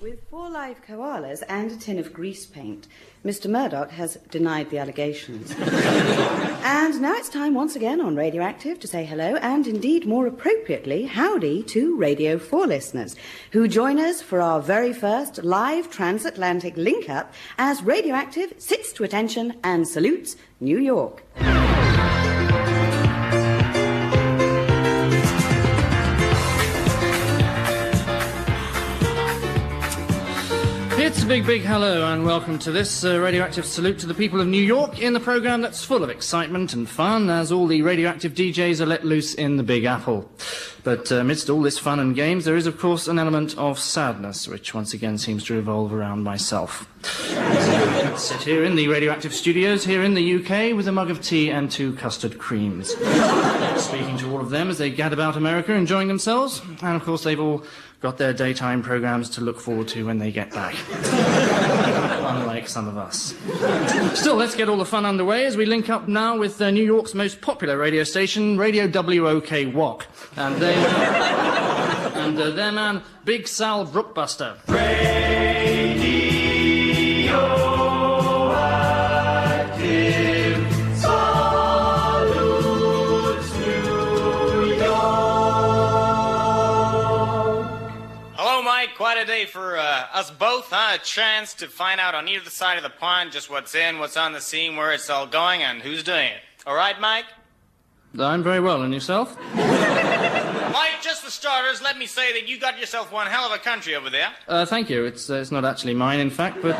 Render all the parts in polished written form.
With 4 live koalas and a tin of grease paint, Mr. Murdoch has denied the allegations. And now it's time once again on Radioactive to say hello and, indeed, more appropriately, howdy to Radio 4 listeners who join us for our very first live transatlantic link-up as Radioactive sits to attention and salutes New York. It's a big, big hello and welcome to this radioactive salute to the people of New York in the programme that's full of excitement and fun as all the radioactive DJs are let loose in the Big Apple. But amidst all this fun and games, there is, of course, an element of sadness, which once again seems to revolve around myself. I sit here in the radioactive studios here in the UK with a mug of tea and 2 custard creams. Speaking to all of them as they gad about America enjoying themselves, and of course they've all got their daytime programmes to look forward to when they get back. Unlike some of us. Still, let's get all the fun underway as we link up now with New York's most popular radio station, Radio WOK-WOK. And their man, Big Sal Brookbuster. Radioactive salutes New York. Hello, Mike. Quite a day for us both, huh? A chance to find out on either side of the pond just what's in, what's on the scene, where it's all going, and who's doing it. All right, Mike? I'm very well, and yourself? Mike, just for starters, let me say that you got yourself one hell of a country over there. Thank you. It's not actually mine, in fact, but...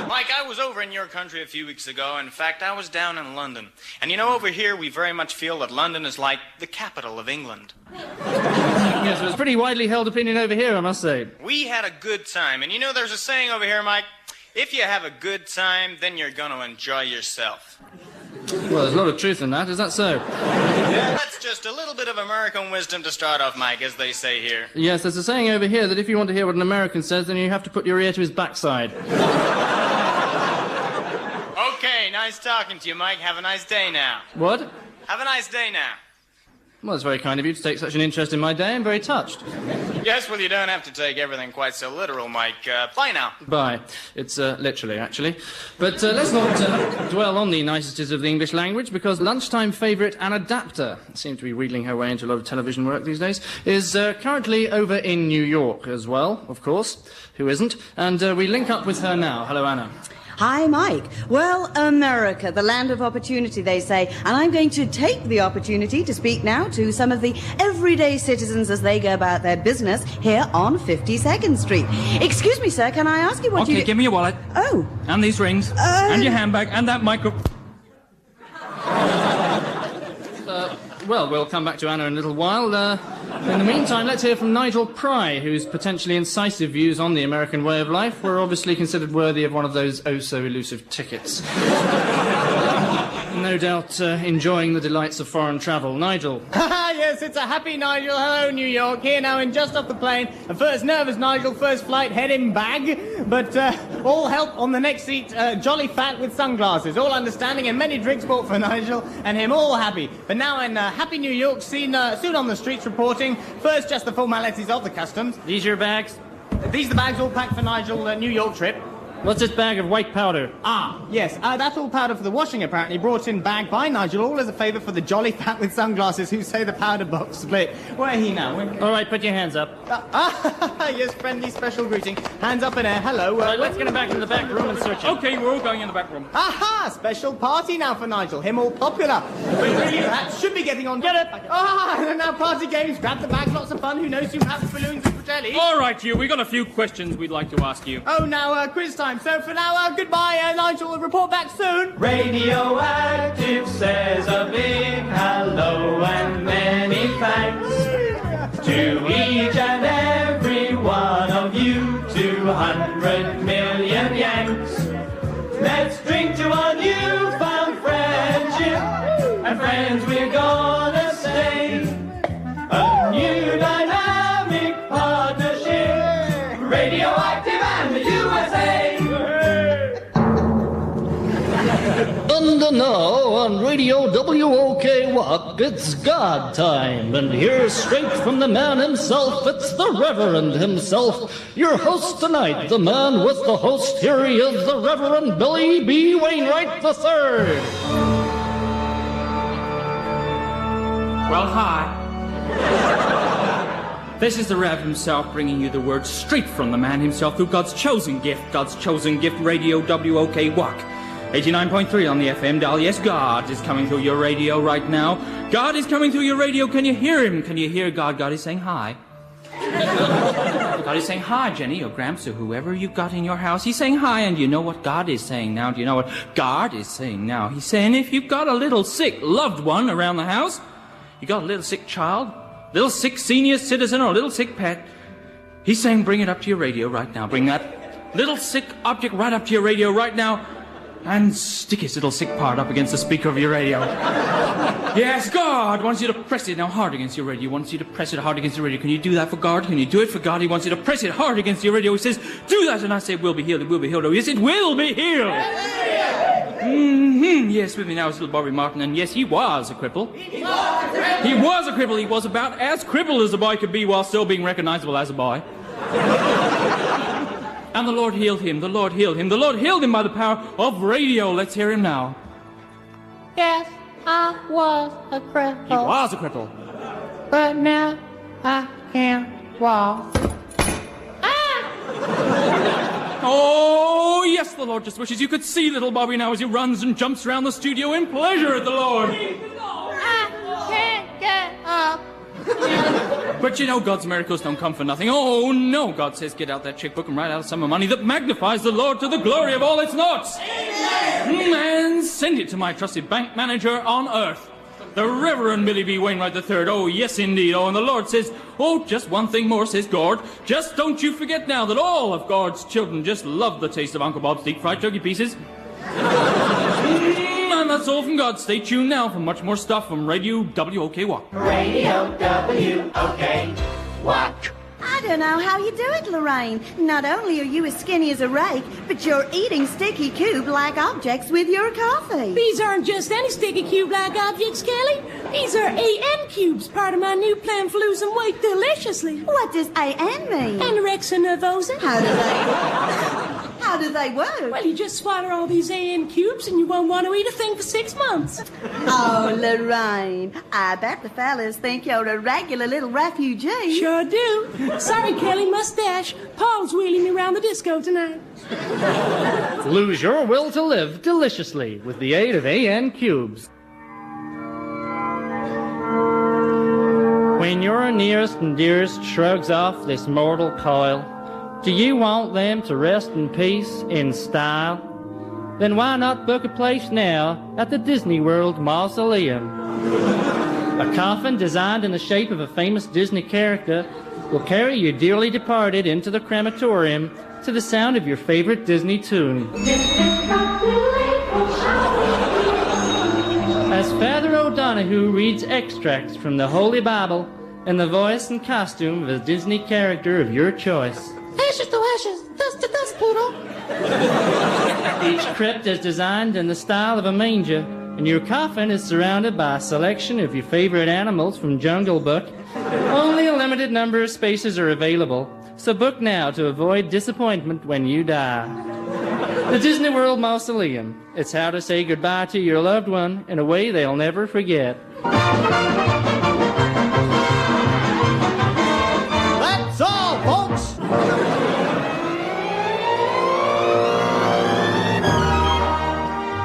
Mike, I was over in your country a few weeks ago. In fact, I was down in London. And you know, over here, we very much feel that London is like the capital of England. Yes, it was a pretty widely held opinion over here, I must say. We had a good time. And you know, there's a saying over here, Mike, if you have a good time, then you're going to enjoy yourself. Well, there's a lot of truth in that. Is that so? That's just a little bit of American wisdom to start off, Mike, as they say here. Yes, there's a saying over here that if you want to hear what an American says, then you have to put your ear to his backside. Okay, nice talking to you, Mike. Have a nice day now. What? Have a nice day now. Well, it's very kind of you to take such an interest in my day. I'm very touched. Yes, well, you don't have to take everything quite so literal, Mike. Bye now. Bye. It's literally, actually. But let's not dwell on the niceties of the English language, because lunchtime favourite Ann Adapter, seems to be wheedling her way into a lot of television work these days, is currently over in New York as well, of course. Who isn't? And we link up with her now. Hello, Anna. Hi, Mike. Well, America, the land of opportunity, they say, and I'm going to take the opportunity to speak now to some of the everyday citizens as they go about their business here on 52nd Street. Excuse me, sir, can I ask you what you... Okay, give me your wallet. Oh. And these rings. And your handbag. And that micro... Well, we'll come back to Anna in a little while. In the meantime, let's hear from Nigel Pry, whose potentially incisive views on the American way of life were obviously considered worthy of one of those oh-so-elusive tickets. No doubt enjoying the delights of foreign travel. Nigel. Yes, it's a happy Nigel. Hello, New York. Here now and just off the plane. A first nervous Nigel, first flight, head in bag. But all help on the next seat, jolly fat with sunglasses. All understanding and many drinks bought for Nigel and him, all happy. But now in happy New York, soon on the streets reporting. First, just the formalities of the customs. These your bags? These are the bags all packed for Nigel, New York trip. What's this bag of white powder? Ah, yes, that's all powder for the washing, apparently, brought in bag by Nigel, all as a favour for the jolly fat with sunglasses who say the powder box split. Where he now? All right, put your hands up. Yes, friendly special greeting. Hands up in air, hello. Right, let's get him back into the back room and search him. Okay, we're all going in the back room. Aha! Special party now for Nigel, him all popular. That should be getting on. Get it! And now party games, grab the bags, lots of fun. Who knows who has balloons and jelly? All right, you. We got a few questions we'd like to ask you. Oh, now quiz time. So for now, goodbye, Nigel. We'll report back soon. Radioactive says a big hello and many thanks to each and every one of you, 200 million Yanks. Let's drink to our newfound friendship, and friends, we're gonna stay. A new dynamic partnership, radioactive and the USA. And now on Radio WOK, it's God time. And here, straight from the man himself, it's the Reverend himself. Your host tonight, the man with the host. Here he is, the Reverend Billy B. Wainwright III. Well, hi. This is the Rev himself bringing you the word straight from the man himself through God's chosen gift, Radio WOK WOK. 89.3 on the FM dial. Yes, God is coming through your radio right now. God is coming through your radio. Can you hear him? Can you hear God? God is saying hi. God is saying hi, Jenny or Gramps or whoever you've got in your house. He's saying hi, and you know what God is saying now? Do you know what God is saying now? He's saying if you've got a little sick loved one around the house, you got a little sick child, little sick senior citizen, or a little sick pet, he's saying bring it up to your radio right now. Bring that little sick object right up to your radio right now and stick his little sick part up against the speaker of your radio. Yes, God wants you to press it now hard against your radio. He wants you to press it hard against your radio. Can you do that for God? Can you do it for God? He wants you to press it hard against your radio. He says, do that. And I say, it will be healed. It will be healed. Oh, yes, it will be healed. Yes, with me now is little Bobby Martin. And yes, he was a cripple. He was a cripple. He was about as crippled as a boy could be while still being recognizable as a boy. And the Lord healed him. The Lord healed him. The Lord healed him by the power of radio. Let's hear him now. Yes, I was a cripple. He was a cripple. But now I can walk. Oh, yes, the Lord just wishes you could see little Bobby now as he runs and jumps around the studio in pleasure at the Lord. I can't get up. But you know, God's miracles don't come for nothing. Oh, no, God says get out that checkbook and write out a sum of money that magnifies the Lord to the glory of all its knots. And send it to my trusted bank manager on earth, the Reverend Billy B. Wainwright III. Oh, yes, indeed. Oh, and the Lord says, oh, just one thing more, says God. Just don't you forget now that all of God's children just love the taste of Uncle Bob's deep-fried turkey pieces. And that's all from God. Stay tuned now for much more stuff from Radio WOK WOK. Radio WOK WOK. I don't know how you do it, Lorraine. Not only are you as skinny as a rake, but you're eating sticky cube-like objects with your coffee. These aren't just any sticky cube-like objects, Kelly. These are AN cubes, part of my new plan for losing weight deliciously. What does AN mean? Anorexia nervosa. How do they work? Well, you just swallow all these AN cubes and you won't want to eat a thing for 6 months. Oh, Lorraine, I bet the fellas think you're a regular little refugee. Sure do. Sorry, Kelly, mustache. Paul's wheeling me around the disco tonight. Lose your will to live deliciously with the aid of AN cubes. When your nearest and dearest shrugs off this mortal coil, do you want them to rest in peace, in style? Then why not book a place now at the Disney World Mausoleum? A coffin designed in the shape of a famous Disney character will carry your dearly departed into the crematorium to the sound of your favorite Disney tune. As Father O'Donoghue reads extracts from the Holy Bible in the voice and costume of a Disney character of your choice. Ashes to ashes, dust to dust, Pluto. Each crypt is designed in the style of a manger, and your coffin is surrounded by a selection of your favorite animals from Jungle Book. Only a limited number of spaces are available, so book now to avoid disappointment when you die. The Disney World Mausoleum. It's how to say goodbye to your loved one in a way they'll never forget. That's all, folks.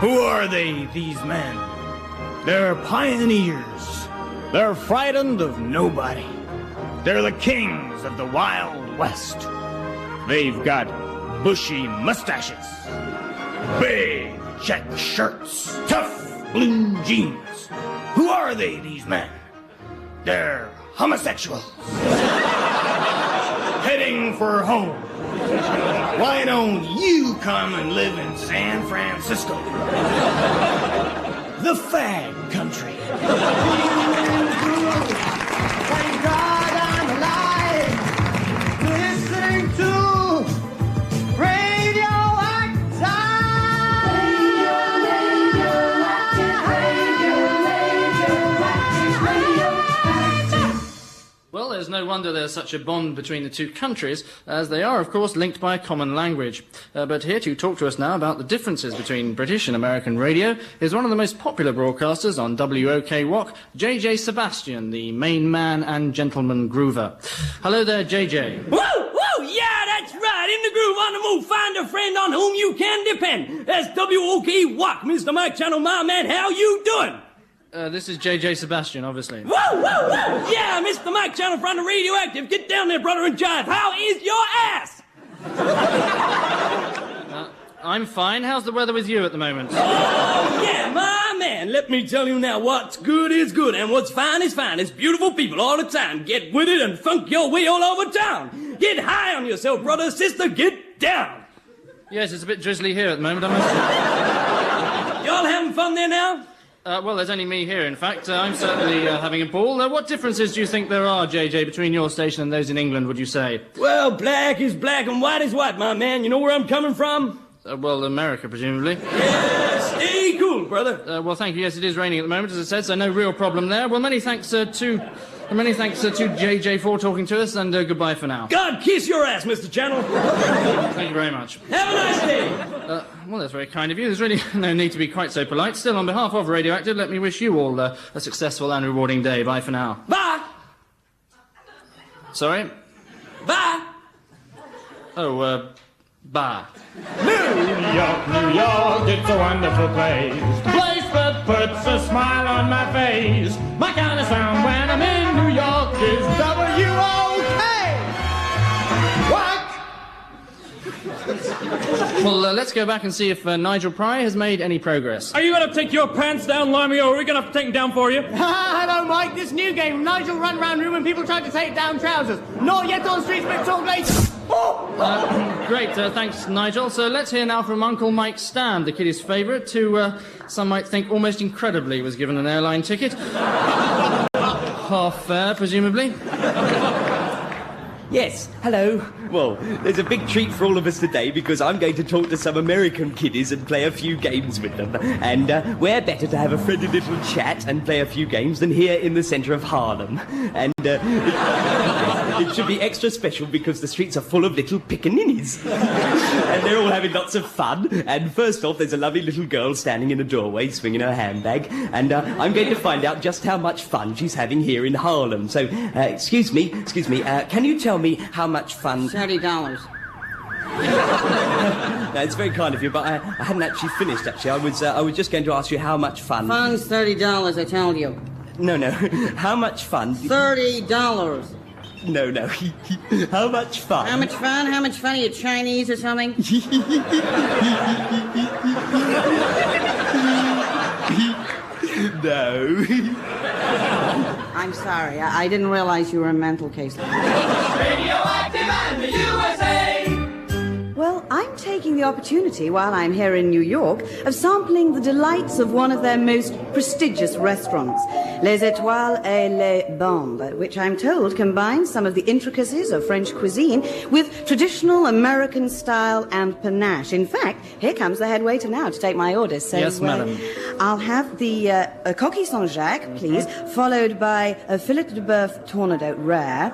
Who are they, these men? They're pioneers. They're frightened of nobody. They're the kings of the Wild West. They've got bushy mustaches, big check shirts, tough blue jeans. Who are they, these men? They're homosexuals. Heading for home. Why don't you come and live in San Francisco? The fag country. Thank God I'm alive, listening to radioactive. no wonder there's such a bond between the two countries, as they are, of course, linked by a common language. But here to talk to us now about the differences between British and American radio is one of the most popular broadcasters on WOKWOK, JJ Sebastian, the main man and gentleman groover. Hello there, JJ. Whoa, whoa, yeah, that's right. In the groove, on the move, find a friend on whom you can depend. That's WOKWOK, Mr. Mike Channel, my man. How you doing? This is JJ Sebastian, obviously. Whoa, whoa, whoa! Yeah, Mr. Mike Channel from the Radioactive. Get down there, brother, and jive. How is your ass? I'm fine. How's the weather with you at the moment? Oh, yeah, my man. Let me tell you now, what's good is good, and what's fine is fine. It's beautiful people all the time. Get with it and funk your way all over town. Get high on yourself, brother, sister. Get down. Yes, it's a bit drizzly here at the moment, I must say. Y'all having fun there now? Well, there's only me here, in fact. I'm certainly having a ball. What differences do you think there are, JJ, between your station and those in England, would you say? Well, black is black and white is white, my man. You know where I'm coming from? Well, America, presumably. Yeah, stay cool, brother. Well, thank you. Yes, it is raining at the moment, as I said, so no real problem there. Well, many thanks to JJ for talking to us, and goodbye for now. God kiss your ass, Mr. Channel. Thank you very much. Have a nice day. Well, that's very kind of you. There's really no need to be quite so polite. Still, on behalf of Radioactive, let me wish you all a successful and rewarding day. Bye for now. Bye. Sorry? Bye. Oh, bye. New York, it's a wonderful place. Place that puts a smile on my face. My kind of sound when I'm in New York is WOK! What? Well, let's go back and see if Nigel Pry has made any progress. Are you going to take your pants down, Limey, or are we going to have to take them down for you? Hello, Mike. This new game, Nigel run round room and people tried to take down trousers. Not yet on streets, but talk later. Great, thanks, Nigel. So let's hear now from Uncle Mike Stam, the kiddie's favourite, who some might think almost incredibly was given an airline ticket. Half fare, presumably. Yes, hello. Well, there's a big treat for all of us today because I'm going to talk to some American kiddies and play a few games with them. And where better to have a friendly little chat and play a few games than here in the centre of Harlem. And it should be extra special because the streets are full of little pickaninnies. And they're all having lots of fun. And first off, there's a lovely little girl standing in a doorway swinging her handbag. And I'm going to find out just how much fun she's having here in Harlem. So, excuse me, can you tell me how much fun... $30. No, it's very kind of you, but I hadn't actually finished, actually. I was just going to ask you how much fun... Fun's $30, I told you. No, how much fun... $30. No, how much fun... How much fun? How much fun? Are you Chinese or something? No. I'm sorry, I didn't realize you were a mental case. Radioactive and the USA! Well, I'm taking the opportunity while I'm here in New York of sampling the delights of one of their most prestigious restaurants, Les Étoiles et les Bombes, which I'm told combines some of the intricacies of French cuisine with traditional American style and panache. In fact, here comes the head waiter now to take my orders. So, yes, madam. I'll have the coquille Saint-Jacques, please, followed by a filet de boeuf tournedos rare,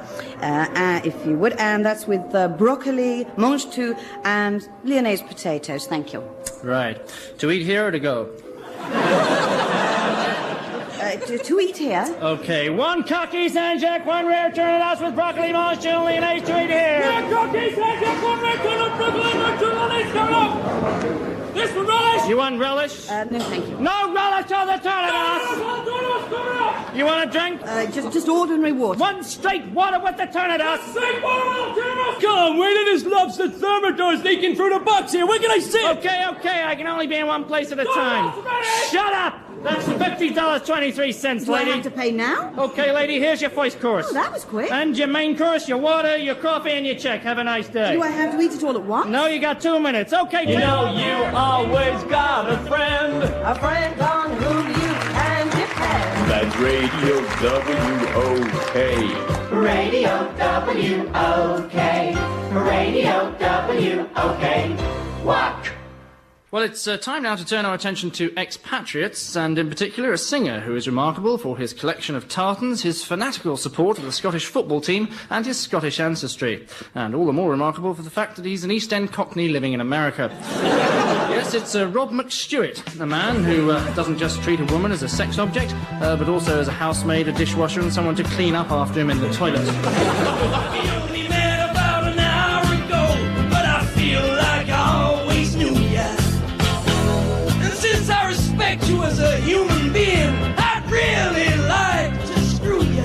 if you would, and that's with broccoli, mange-tout, and Lyonnaise potatoes. Thank you. Right. To eat here or to go? To eat here. Okay, one coquille Saint-Jacques, one rare tournedos with broccoli, mange-tout, Lyonnaise to eat here. One coquille Saint-Jacques, one rare tournedos, broccoli, mange-tout, Lyonnaise, come up. This one, relish. You want relish? No, thank you. No relish on the tournedos. You want a drink? Just ordinary water. One straight water with the tournedos. Straight water with the tournedos. Come on, where did this lobster thermidor leaking through the box here? Where can I sit? Okay, I can only be in one place at a time. Shut up! That's $50.23, Do I lady. have to pay now? Okay, lady, here's your first course. Oh, that was quick. And your main course, your water, your coffee, and your check. Have a nice day. Do I have to eat it all at once? No, you got 2 minutes. Okay, You know you always got a friend. A friend on whom you can depend. That's Radio WOK. Radio WOK. Radio WOK. Watch. Well, it's time now to turn our attention to expatriates, and in particular a singer who is remarkable for his collection of tartans, his fanatical support of the Scottish football team, and his Scottish ancestry. And all the more remarkable for the fact that he's an East End Cockney living in America. Yes, it's Rob McStewart, a man who doesn't just treat a woman as a sex object, but also as a housemaid, a dishwasher, and someone to clean up after him in the toilet. We met about an hour ago, but I feel like I always knew ya. And since I respect you as a human being, I'd really like to screw ya.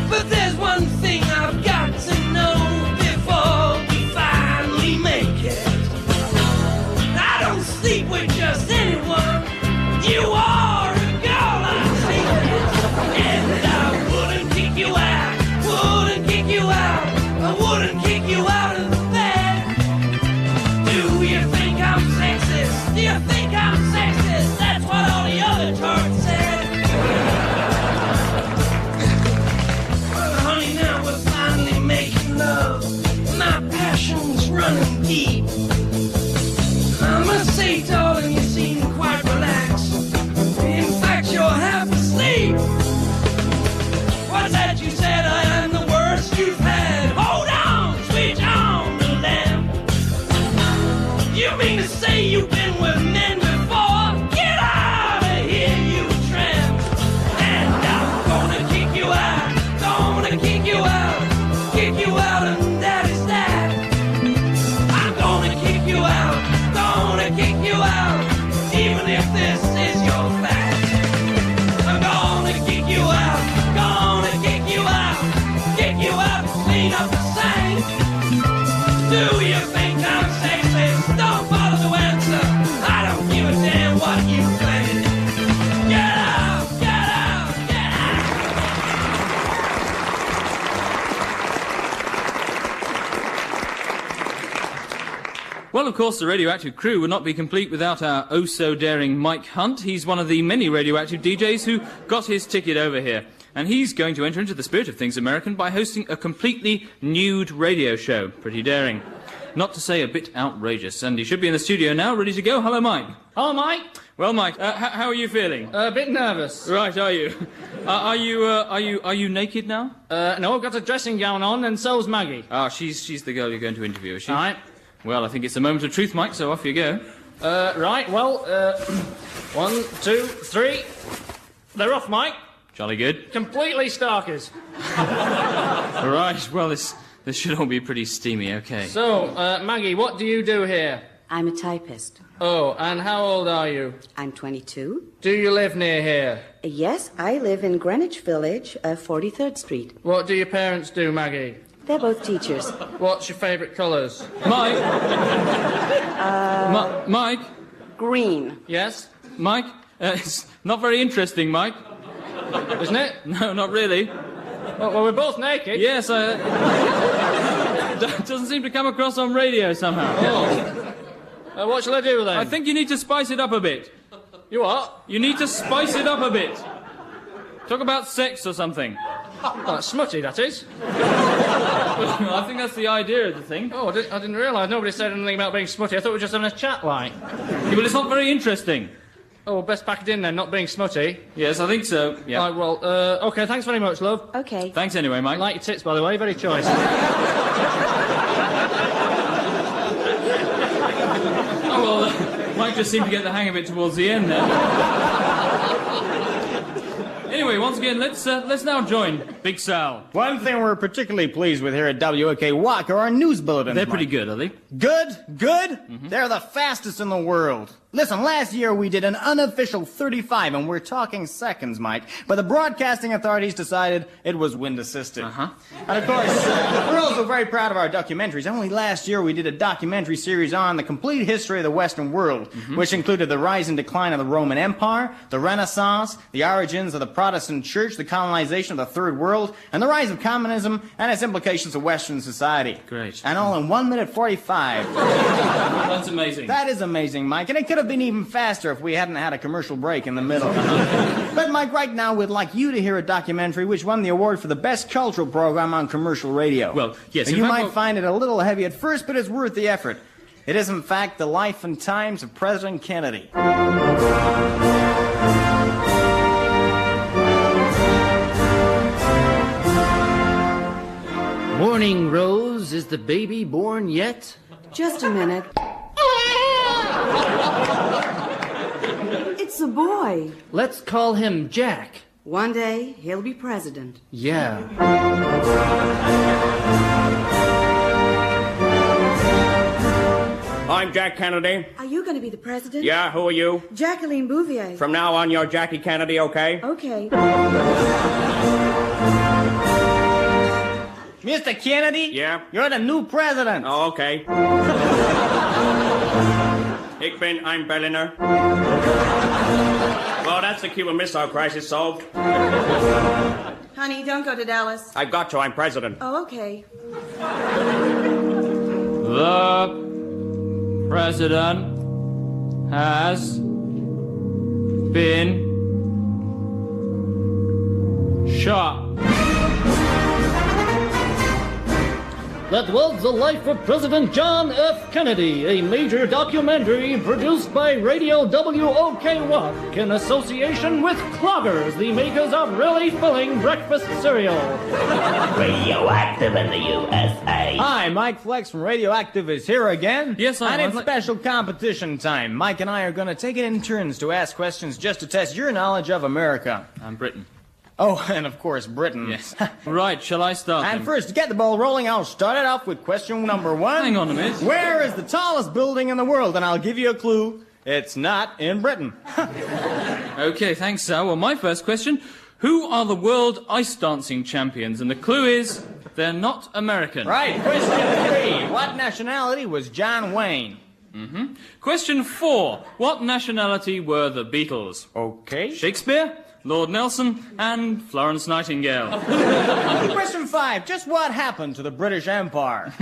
But there's one thing I've got to know before we finally make it. I don't sleep with just anyone. You are a girl, I see it. And I wouldn't kick you out, wouldn't kick you out, I wouldn't kick you out of the bed. Do you think I'm sexist? Do you think I'm sexist? That's what all the other tarts said. Well, honey, now we're finally making love. My passion's running deep. I must say, darling, you seem quite relaxed. In fact, you're half asleep. What's that you said? I am the worst you've had. Hold on, switch on the lamp. You mean to say you've been with men before? Get out of here, you tramp. And I'm gonna kick you out, gonna kick you out, and that is that. I'm gonna kick you out, gonna kick you out, even if this is your fact. I'm gonna kick you out, gonna kick you out, clean up the sink. Do you think I'm sexist? Don't bother to answer. I don't give a damn what you think. Get out, get out, get out. Well, of course, the radioactive crew would not be complete without our oh-so-daring Mike Hunt. He's one of the many radioactive DJs who got his ticket over here. And he's going to enter into the spirit of things American by hosting a completely nude radio show. Pretty daring. Not to say a bit outrageous. And he should be in the studio now, ready to go. Hello, Mike. Hello, Mike. Well, Mike, how are you feeling? A bit nervous. Right, are you? Are you naked now? No, I've got a dressing gown on, and so's Maggie. Ah, she's the girl you're going to interview, is she? All right. Well, I think it's a moment of truth, Mike, so off you go. Right, well, 1, 2, 3. They're off, Mike. Jolly good. Completely starkers. Right, well, this should all be pretty steamy, okay. So, Maggie, what do you do here? I'm a typist. Oh, and how old are you? I'm 22. Do you live near here? Yes, I live in Greenwich Village, 43rd Street. What do your parents do, Maggie? They're both teachers. What's your favourite colours? Mike? Mike? Green. Yes? Mike? It's not very interesting, Mike. Isn't it? No, not really. Well, we're both naked. Yes, doesn't seem to come across on radio somehow. Oh. What shall I do then? I think you need to spice it up a bit. You what? You need to spice it up a bit. Talk about sex or something. Oh, that's smutty, that is. I think that's the idea of the thing. Oh, I didn't realise. Nobody said anything about being smutty. I thought we were just having a chat, like. Yeah, but it's not very interesting. Oh, best pack it in then, not being smutty. Yes, I think so. Yeah. Right, well, OK, thanks very much, love. OK. Thanks anyway, Mike. I like your tits, by the way, very choice. Oh, well, Mike just seemed to get the hang of it towards the end there. Anyway, once again, let's now join Big Sal. One thing we're particularly pleased with here at WOKWOK are our news bulletins. They're pretty good, are they? Good? Good? They're the fastest in the world. Listen, last year we did an unofficial 35, and we're talking seconds, Mike. But the broadcasting authorities decided it was wind-assisted. And of course, we're also very proud of our documentaries. Only last year we did a documentary series on the complete history of the Western world, which included the rise and decline of the Roman Empire, the Renaissance, the origins of the Protestant Church, the colonization of the Third World, and the rise of communism and its implications of Western society. Great. And all in 1 minute 45. That's amazing. That is amazing, Mike, and it could have been even faster if we hadn't had a commercial break in the middle. But, Mike, right now we'd like you to hear a documentary which won the award for the best cultural program on commercial radio. Well, yes. You might find it a little heavy at first, but it's worth the effort. It is, in fact, the life and times of President Kennedy. Morning, Rose. Is the baby born yet? Just a minute. It's a boy. Let's call him Jack. One day, he'll be president. Yeah. I'm Jack Kennedy. Are you going to be the president? Yeah, who are you? Jacqueline Bouvier. From now on, you're Jackie Kennedy, okay? Okay. Mr. Kennedy? Yeah? You're the new president. Oh, okay. Ik ben ein Berliner. Well, that's the Cuban Missile Crisis solved. Honey, don't go to Dallas. I've got to, I'm president. Oh, okay. The president has been shot. That was the life of President John F. Kennedy, a major documentary produced by Radio WOK in association with Cloggers, the makers of really filling breakfast cereal. Radioactive in the USA. Hi, Mike Flex from Radioactive is here again. Yes, I am. And it's special competition time. Mike and I are going to take it in turns to ask questions just to test your knowledge of America. And Britain. Oh, and of course, Britain. Yes. Right, shall I start And then? first, to get the ball rolling, I'll start it off with question number 1. Hang on a minute. Where is the tallest building in the world? And I'll give you a clue. It's not in Britain. Okay, thanks, Sal. Well, my first question, who are the world ice dancing champions? And the clue is, they're not American. Right, question 3. What nationality was John Wayne? Question 4, what nationality were the Beatles? Okay. Shakespeare, Lord Nelson, and Florence Nightingale. Question 5. Just what happened to the British Empire?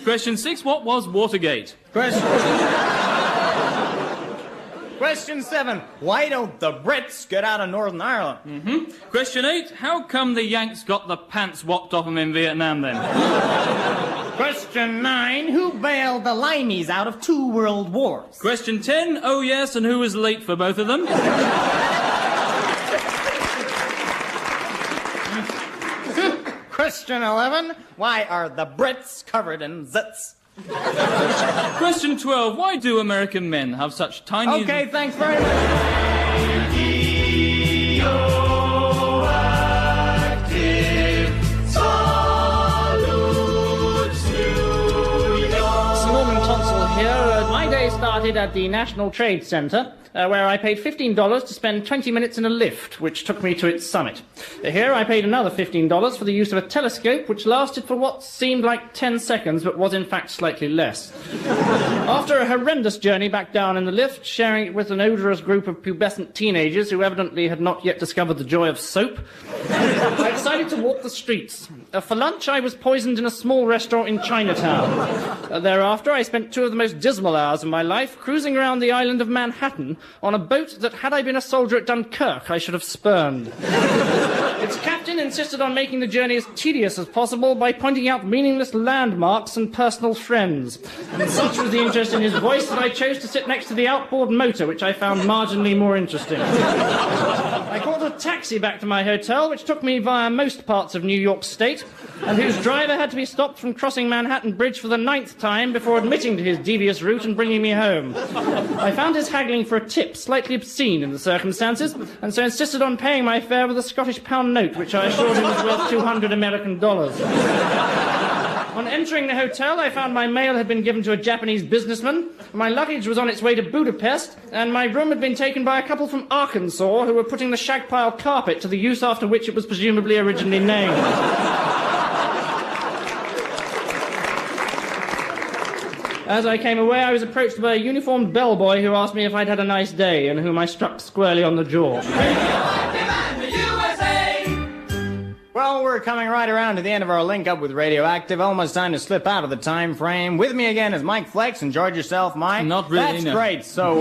Question 6, what was Watergate? Question 7. Why don't the Brits get out of Northern Ireland? Question 8, how come the Yanks got the pants whopped off them in Vietnam then? Question 9. Who bailed the Limeys out of 2 world wars? Question 10, oh yes, and who was late for both of them? Question 11. Why are the Brits covered in zits? Question 12, why do American men have such tiny... Okay, thanks very much. Here, my day started at the National Trade Center, where I paid $15 to spend 20 minutes in a lift, which took me to its summit. Here, I paid another $15 for the use of a telescope, which lasted for what seemed like 10 seconds, but was in fact slightly less. After a horrendous journey back down in the lift, sharing it with an odorous group of pubescent teenagers who evidently had not yet discovered the joy of soap, I decided to walk the streets. For lunch, I was poisoned in a small restaurant in Chinatown. Thereafter, I spent 2 of the most dismal hours of my life cruising around the island of Manhattan on a boat that, had I been a soldier at Dunkirk, I should have spurned. Its captain insisted on making the journey as tedious as possible by pointing out meaningless landmarks and personal friends. And such was the interest in his voice that I chose to sit next to the outboard motor, which I found marginally more interesting. I caught a taxi back to my hotel, which took me via most parts of New York State, and whose driver had to be stopped from crossing Manhattan Bridge for the 9th time before admitting to his devious route and bringing me home. I found his haggling for a tip slightly obscene in the circumstances, and so insisted on paying my fare with a Scottish pound note, which I assured him was worth $200 American. On entering the hotel, I found my mail had been given to a Japanese businessman, my luggage was on its way to Budapest, and my room had been taken by a couple from Arkansas who were putting the shag pile carpet to the use after which it was presumably originally named. As I came away, I was approached by a uniformed bellboy who asked me if I'd had a nice day, and whom I struck squarely on the jaw. Well, Well, we're coming right around to the end of our link-up with Radioactive. Almost time to slip out of the time frame. With me again is Mike Flex. Enjoyed yourself, Mike? Not really, That's no. great. So,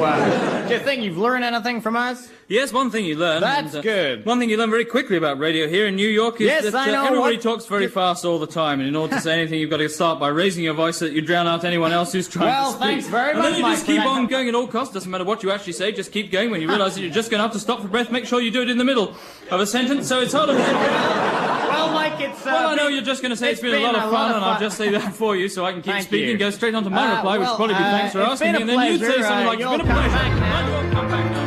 do you think you've learned anything from us? Yes, one thing you learn. That's good. One thing you learn very quickly about radio here in New York is Yes, that I know. everybody What? talks very fast all the time, and in order to say anything, you've got to start by raising your voice so that you drown out anyone else who's trying Well, to speak. thanks very and much, then you Mike, just for keep that. on going at all costs. Doesn't matter what you actually say, just keep going. When you realise that you're just going to have to stop for breath, make sure you do it in the middle of a sentence, so it's all of Well, Mike, it's... Well, I know you're just going to say it's been a lot of fun, and I'll just say that for you so I can keep Thank speaking. you. Go straight on to my reply, which well, will probably be thanks for it's asking been me, a and then you'd say pleasure. something like, it's You'll been a come pleasure. back now. And you'll come back now.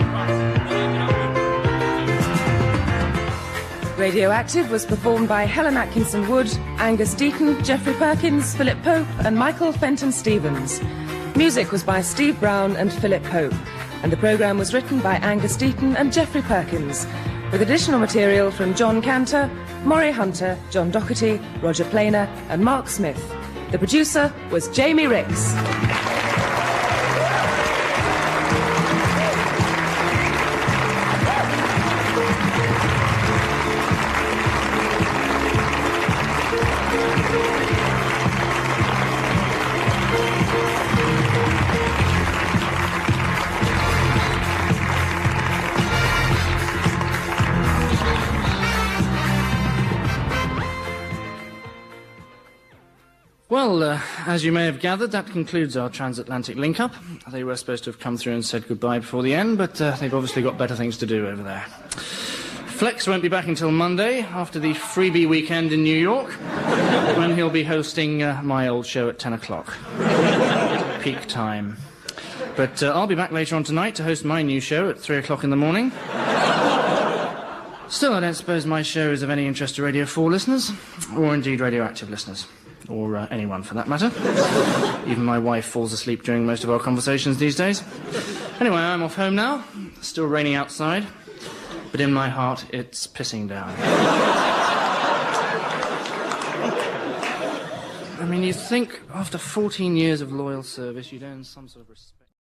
Radioactive was performed by Helen Atkinson Wood, Angus Deaton, Geoffrey Perkins, Philip Pope and Michael Fenton Stevens. Music was by Steve Brown and Philip Pope, and the programme was written by Angus Deaton and Geoffrey Perkins, with additional material from John Cantor, Maury Hunter, John Doherty, Roger Planer and Mark Smith. The producer was Jamie Ricks. Well, as you may have gathered, that concludes our transatlantic link-up. They were supposed to have come through and said goodbye before the end, but they've obviously got better things to do over there. Flex won't be back until Monday, after the freebie weekend in New York, when he'll be hosting my old show at 10 o'clock. Peak time. But I'll be back later on tonight to host my new show at 3 o'clock in the morning. Still, I don't suppose my show is of any interest to Radio 4 listeners, or indeed Radioactive listeners. Or anyone, for that matter. Even my wife falls asleep during most of our conversations these days. Anyway, I'm off home now. Still raining outside. But in my heart, it's pissing down. I mean, you'd think after 14 years of loyal service, you'd earn some sort of respect.